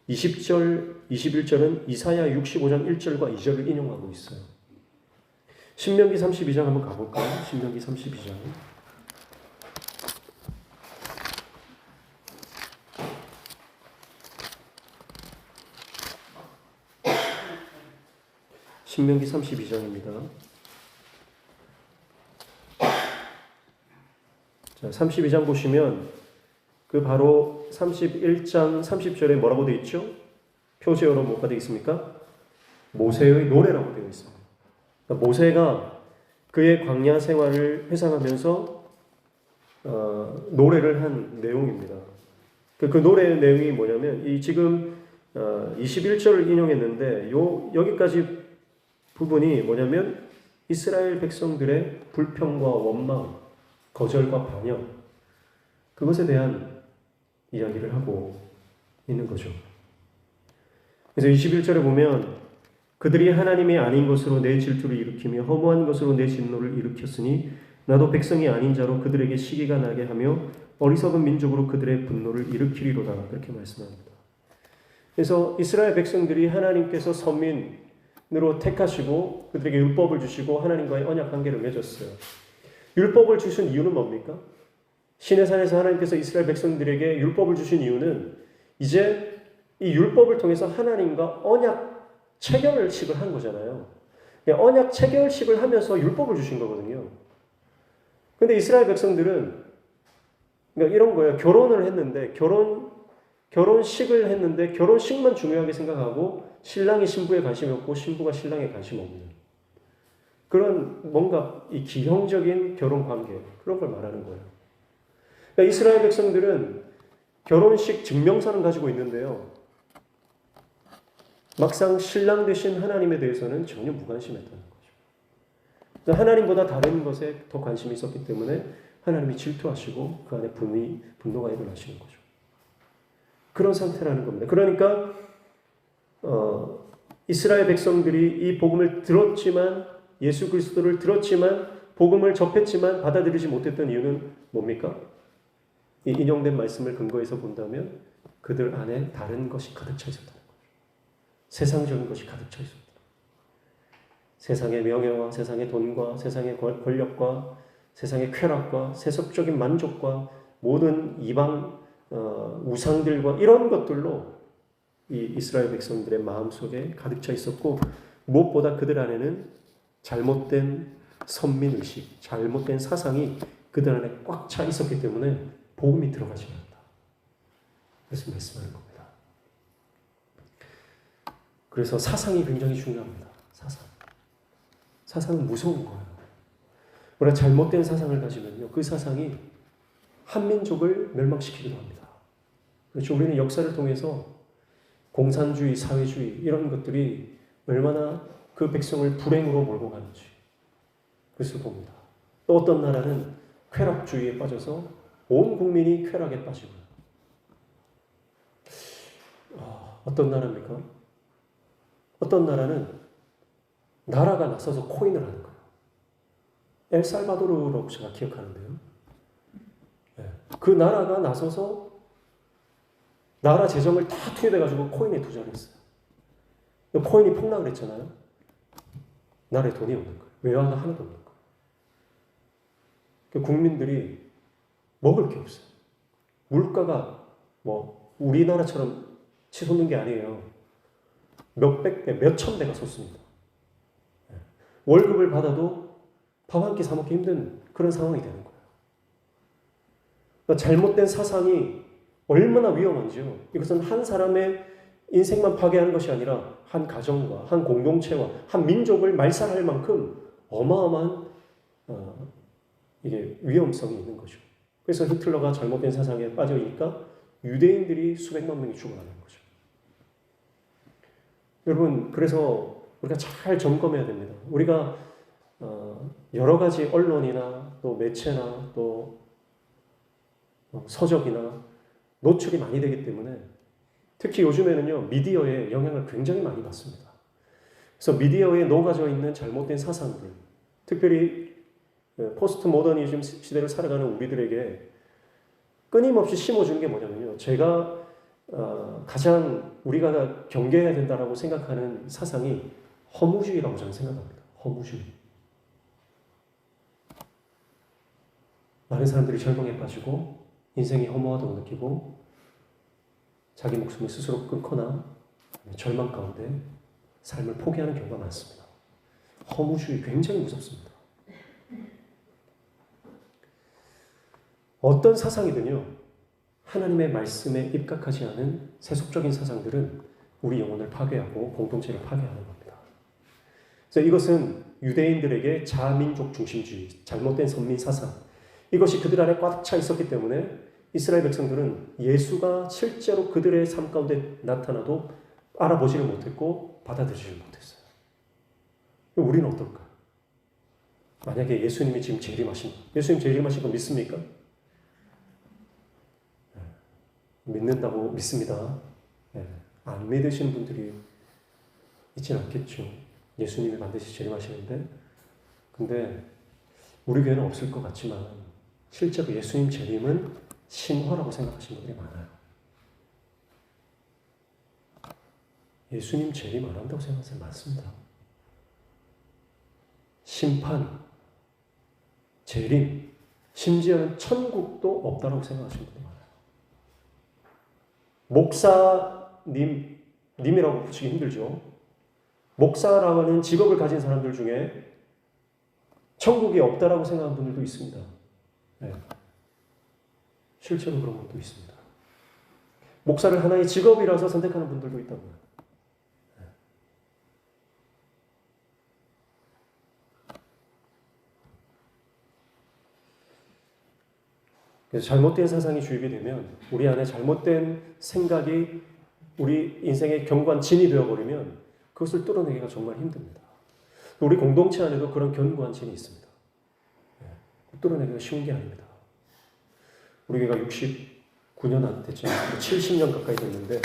[SPEAKER 1] 20절, 21절은 이사야 65장 1절과 2절을 인용하고 있어요. 신명기 32장 한번 가볼까요? 신명기 32장. 신명기 32장입니다. 자, 32장 보시면 그 바로 31장 30절에 뭐라고 되어 있죠? 표제어로 뭐가 되어 있습니까? 모세의 노래라고 되어 있습니다. 그러니까 모세가 그의 광야 생활을 회상하면서 노래를 한 내용입니다. 그 노래의 내용이 뭐냐면 이 지금 21절을 인용했는데 여기까지 부분이 뭐냐면 이스라엘 백성들의 불평과 원망, 거절과 반역, 그것에 대한 이야기를 하고 있는 거죠. 그래서 21절에 보면 그들이 하나님이 아닌 것으로 내 질투를 일으키며 허무한 것으로 내 진노를 일으켰으니 나도 백성이 아닌 자로 그들에게 시기가 나게 하며 어리석은 민족으로 그들의 분노를 일으키리로다. 그렇게 말씀합니다. 그래서 이스라엘 백성들이 하나님께서 선민으로 택하시고 그들에게 율법을 주시고 하나님과의 언약 관계를 맺었어요. 율법을 주신 이유는 뭡니까? 시내산에서 하나님께서 이스라엘 백성들에게 율법을 주신 이유는 이제 이 율법을 통해서 하나님과 언약 체결식을 한 거잖아요. 언약 체결식을 하면서 율법을 주신 거거든요. 근데 이스라엘 백성들은 그러니까 이런 거예요. 결혼을 했는데 결혼식을 했는데 결혼식만 중요하게 생각하고 신랑이 신부에 관심이 없고 신부가 신랑에 관심 없는 그런 뭔가 이 기형적인 결혼 관계 그런 걸 말하는 거예요. 그러니까 이스라엘 백성들은 결혼식 증명서는 가지고 있는데요. 막상 신랑 되신 하나님에 대해서는 전혀 무관심했다는 거죠. 하나님보다 다른 것에 더 관심이 있었기 때문에 하나님이 질투하시고 그 안에 분노가 일어나시는 거죠. 그런 상태라는 겁니다. 그러니까 이스라엘 백성들이 이 복음을 들었지만 예수 그리스도를 들었지만 복음을 접했지만 받아들이지 못했던 이유는 뭡니까? 이 인용된 말씀을 근거해서 본다면 그들 안에 다른 것이 가득 차 있었다는 거죠. 세상적인 것이 가득 차 있었다. 세상의 명예와 세상의 돈과 세상의 권력과 세상의 쾌락과 세속적인 만족과 모든 이방 우상들과 이런 것들로 이 이스라엘 백성들의 마음속에 가득 차 있었고 무엇보다 그들 안에는 잘못된 선민의식, 잘못된 사상이 그들 안에 꽉 차 있었기 때문에 복음이 들어가지 않았다. 그래서 말씀하는 겁니다. 그래서 사상이 굉장히 중요합니다. 사상은 무서운 거예요. 우리가 잘못된 사상을 가지면요, 그 사상이 한민족을 멸망시키기도 합니다. 그렇죠. 우리는 역사를 통해서 공산주의, 사회주의 이런 것들이 얼마나 그 백성을 불행으로 몰고 가는지 그것을 봅니다. 또 어떤 나라는 쾌락주의에 빠져서 온 국민이 쾌락에 빠지고요. 어떤 나라입니까? 어떤 나라는 나라가 나서서 코인을 하는 거예요. 엘살바도르라고 제가 기억하는데요. 그 나라가 나서서 나라 재정을 다 투입해가지고 코인에 투자를 했어요. 코인이 폭락을 했잖아요. 나라에 돈이 없는 거예요. 외화가 하나도 없는 거예요. 국민들이 먹을 게 없어요. 물가가 뭐 우리나라처럼 치솟는 게 아니에요. 몇백 배, 몇천 배가 솟습니다. 월급을 받아도 밥 한 끼 사 먹기 힘든 그런 상황이 되는 거예요. 그러니까 잘못된 사상이 얼마나 위험한지요. 이것은 한 사람의 인생만 파괴하는 것이 아니라 한 가정과 한 공동체와 한 민족을 말살할 만큼 어마어마한 이게 위험성이 있는 거죠. 그래서 히틀러가 잘못된 사상에 빠져있으니까 유대인들이 수백만 명이 죽어가는 거죠. 여러분, 그래서 우리가 잘 점검해야 됩니다. 우리가 여러 가지 언론이나 또 매체나 또 서적이나 노출이 많이 되기 때문에 특히 요즘에는요, 미디어에 영향을 굉장히 많이 받습니다. 그래서 미디어에 녹아져 있는 잘못된 사상들, 특별히 포스트 모더니즘 시대를 살아가는 우리들에게 끊임없이 심어주는 게 뭐냐면요. 제가 가장 우리가 경계해야 된다고 생각하는 사상이 허무주의라고 저는 생각합니다. 허무주의. 많은 사람들이 절망에 빠지고 인생이 허무하다고 느끼고 자기 목숨을 스스로 끊거나 절망 가운데 삶을 포기하는 경우가 많습니다. 허무주의 굉장히 무섭습니다. 어떤 사상이든요, 하나님의 말씀에 입각하지 않은 세속적인 사상들은 우리 영혼을 파괴하고 공동체를 파괴하는 겁니다. 그래서 이것은 유대인들에게 자민족 중심주의, 잘못된 선민 사상, 이것이 그들 안에 꽉 차 있었기 때문에 이스라엘 백성들은 예수가 실제로 그들의 삶 가운데 나타나도 알아보지를 못했고 받아들이지를 못했어요. 우리는 어떨까? 만약에 예수님이 지금 예수님 재림하신 거 믿습니까? 믿는다고 믿습니다. 안 믿으시는 분들이 있지는 않겠죠. 예수님이 반드시 재림하시는데, 근데 우리 교회는 없을 것 같지만 실제로 예수님 재림은 신화라고 생각하시는 분들이 많아요. 예수님 재림 안 한다고 생각하는 사람이 많습니다. 심판, 재림, 심지어는 천국도 없다고 생각하시는 분들이 많아요. 목사님이라고 붙이기 힘들죠. 목사라는 직업을 가진 사람들 중에 천국이 없다라고 생각하는 분들도 있습니다. 네. 실제로 그런 것도 있습니다. 목사를 하나의 직업이라서 선택하는 분들도 있다고요. 네. 그래서 잘못된 사상이 주입이 되면, 우리 안에 잘못된 생각이 우리 인생의 견고한 진이 되어버리면 그것을 뚫어내기가 정말 힘듭니다. 우리 공동체 안에도 그런 견고한 진이 있습니다. 뚫어내기가 쉬운 게 아닙니다. 우리 교회가 69년 안 됐죠. 70년 가까이 됐는데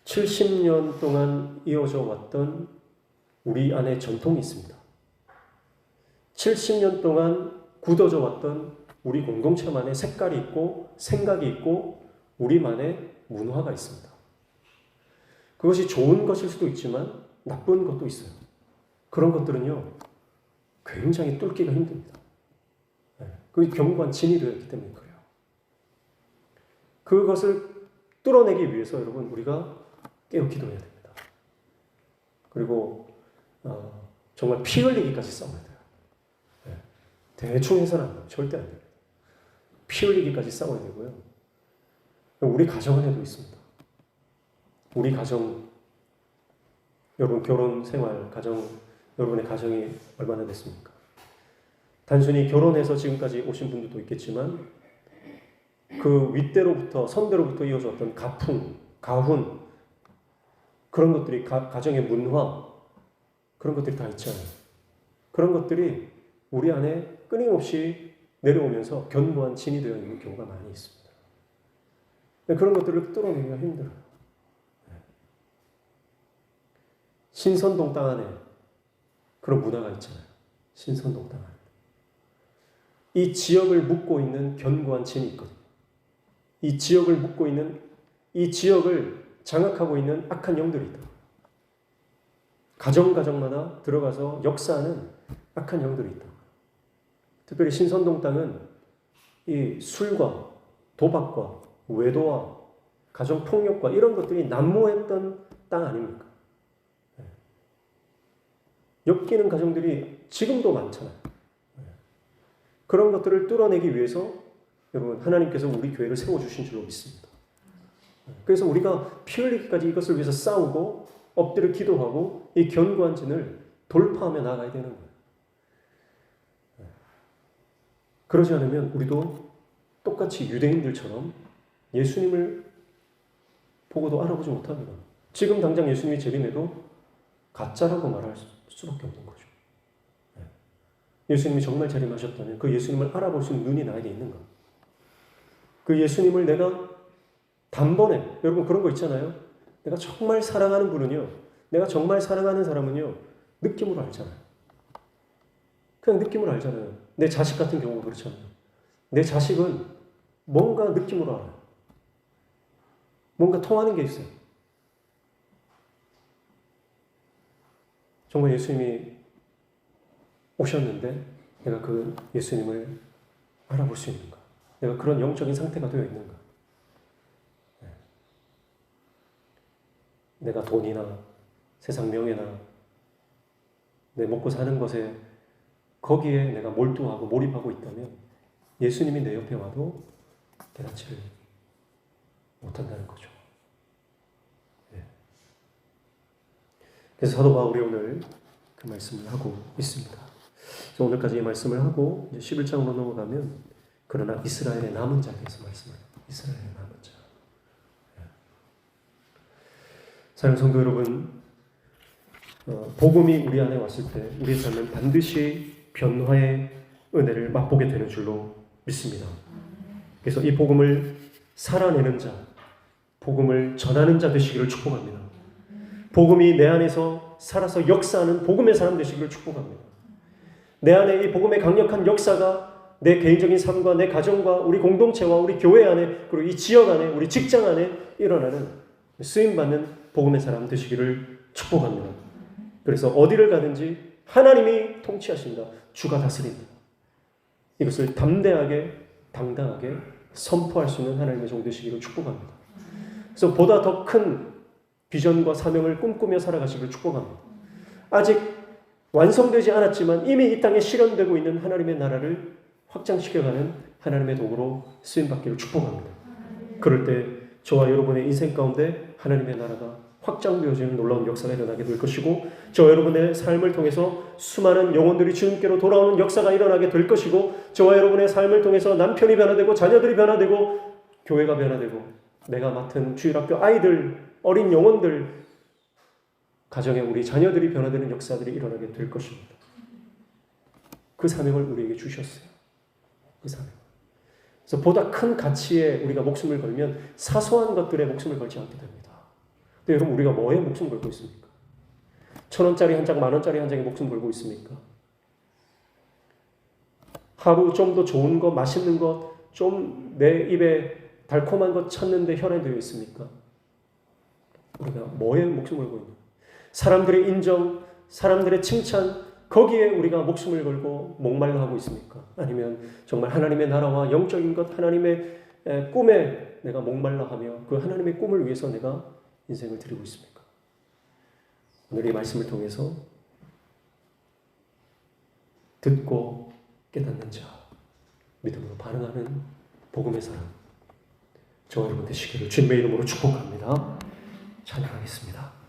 [SPEAKER 1] 70년 동안 이어져 왔던 우리 안에 전통이 있습니다. 70년 동안 굳어져 왔던 우리 공동체만의 색깔이 있고 생각이 있고 우리만의 문화가 있습니다. 그것이 좋은 것일 수도 있지만 나쁜 것도 있어요. 그런 것들은요, 굉장히 뚫기가 힘듭니다. 그게 견고한 진이 되었기 때문에 그래요. 그것을 뚫어내기 위해서 여러분, 우리가 깨어 기도해야 됩니다. 그리고 정말 피 흘리기까지 싸워야 돼요. 대충 해서는 안 돼요. 절대 안 됩니다. 피 흘리기까지 싸워야 되고요. 우리 가정 안에도 있습니다. 우리 가정, 여러분 결혼 생활, 여러분의 가정이 얼마나 됐습니까? 단순히 결혼해서 지금까지 오신 분들도 있겠지만 그 윗대로부터 선대로부터 이어졌던 가풍, 가훈, 그런 것들이 가정의 문화, 그런 것들이 다 있잖아요. 그런 것들이 우리 안에 끊임없이 내려오면서 견고한 진이 되어 있는 경우가 많이 있습니다. 그런 것들을 뚫어내기가 힘들어요. 신선동 땅 안에 그런 문화가 있잖아요. 신선동 땅 안에. 이 지역을 묶고 있는 견고한 진이 있거든요. 이 지역을 장악하고 있는 악한 영들이 있다. 가정마다 들어가서 역사하는 악한 영들이 있다. 특별히 신선동 땅은 이 술과 도박과 외도와 가정폭력과 이런 것들이 난무했던 땅 아닙니까? 엮이는 가정들이 지금도 많잖아요. 그런 것들을 뚫어내기 위해서 여러분, 하나님께서 우리 교회를 세워주신 줄로 믿습니다. 그래서 우리가 피 흘리기까지 이것을 위해서 싸우고 엎드려 기도하고 이 견고한 진을 돌파하며 나아가야 되는 거예요. 그러지 않으면 우리도 똑같이 유대인들처럼 예수님을 보고도 알아보지 못합니다. 지금 당장 예수님이 재림해도 가짜라고 말할 수밖에 없는 거죠. 예수님이 정말 재림하셨다면 그 예수님을 알아볼 수 있는 눈이 나에게 있는가? 그 예수님을 내가 단번에, 여러분 그런 거 있잖아요. 내가 정말 사랑하는 분은요, 내가 정말 사랑하는 사람은요, 느낌으로 알잖아요. 그냥 느낌으로 알잖아요. 내 자식 같은 경우가 그렇잖아요. 내 자식은 뭔가 느낌으로 알아요. 뭔가 통하는 게 있어요. 정말 예수님이 오셨는데 내가 그 예수님을 알아볼 수 있는가? 내가 그런 영적인 상태가 되어 있는가? 내가 돈이나 세상 명예나 내 먹고 사는 것에 거기에 내가 몰두하고 몰입하고 있다면 예수님이 내 옆에 와도 깨닫지를 못한다는 거죠. 예. 그래서 사도 바울이 오늘 그 말씀을 하고 있습니다. 그래서 오늘까지 이 말씀을 하고 이제 11장으로 넘어가면 그러나 이스라엘의 남은 자에 대해서 말씀을 해요. 이스라엘의 남은 자. 예. 사랑하는 성도 여러분, 복음이 우리 안에 왔을 때 우리의 삶은 반드시 변화의 은혜를 맛보게 되는 줄로 믿습니다. 그래서 이 복음을 살아내는 자, 복음을 전하는 자 되시기를 축복합니다. 복음이 내 안에서 살아서 역사하는 복음의 사람 되시기를 축복합니다. 내 안에 이 복음의 강력한 역사가 내 개인적인 삶과 내 가정과 우리 공동체와 우리 교회 안에 그리고 이 지역 안에 우리 직장 안에 일어나는 쓰임받는 복음의 사람 되시기를 축복합니다. 그래서 어디를 가든지 하나님이 통치하신다. 주가 다스린다. 이것을 담대하게 당당하게 선포할 수 있는 하나님의 종 되시기를 축복합니다. 그래서 보다 더 큰 비전과 사명을 꿈꾸며 살아가시기를 축복합니다. 아직 완성되지 않았지만 이미 이 땅에 실현되고 있는 하나님의 나라를 확장시켜가는 하나님의 도구로 쓰임받기를 축복합니다. 그럴 때 저와 여러분의 인생 가운데 하나님의 나라가 확장되어지는 놀라운 역사가 일어나게 될 것이고 저와 여러분의 삶을 통해서 수많은 영혼들이 주님께로 돌아오는 역사가 일어나게 될 것이고 저와 여러분의 삶을 통해서 남편이 변화되고 자녀들이 변화되고 교회가 변화되고 내가 맡은 주일학교 아이들, 어린 영혼들, 가정에 우리 자녀들이 변화되는 역사들이 일어나게 될 것입니다. 그 사명을 우리에게 주셨어요. 그 사명. 그래서 보다 큰 가치에 우리가 목숨을 걸면 사소한 것들에 목숨을 걸지 않게 됩니다. 근데 여러분 우리가 뭐에 목숨 걸고 있습니까? 1,000원짜리 한 장, 10,000원짜리 한 장에 목숨 걸고 있습니까? 하루 좀 더 좋은 것, 맛있는 것, 좀 내 입에 달콤한 것 찾는데 혈안되어 있습니까? 우리가 뭐에 목숨 걸고 있는? 사람들의 인정, 사람들의 칭찬, 거기에 우리가 목숨을 걸고 목말라 하고 있습니까? 아니면 정말 하나님의 나라와 영적인 것, 하나님의 꿈에 내가 목말라 하며 그 하나님의 꿈을 위해서 내가 인생을 드리고 있습니까? 오늘 이 말씀을 통해서 듣고 깨닫는 자, 믿음으로 반응하는 복음의 사람, 저와 여러분 되시기를 주님의 이름으로 축복합니다. 찬양하겠습니다.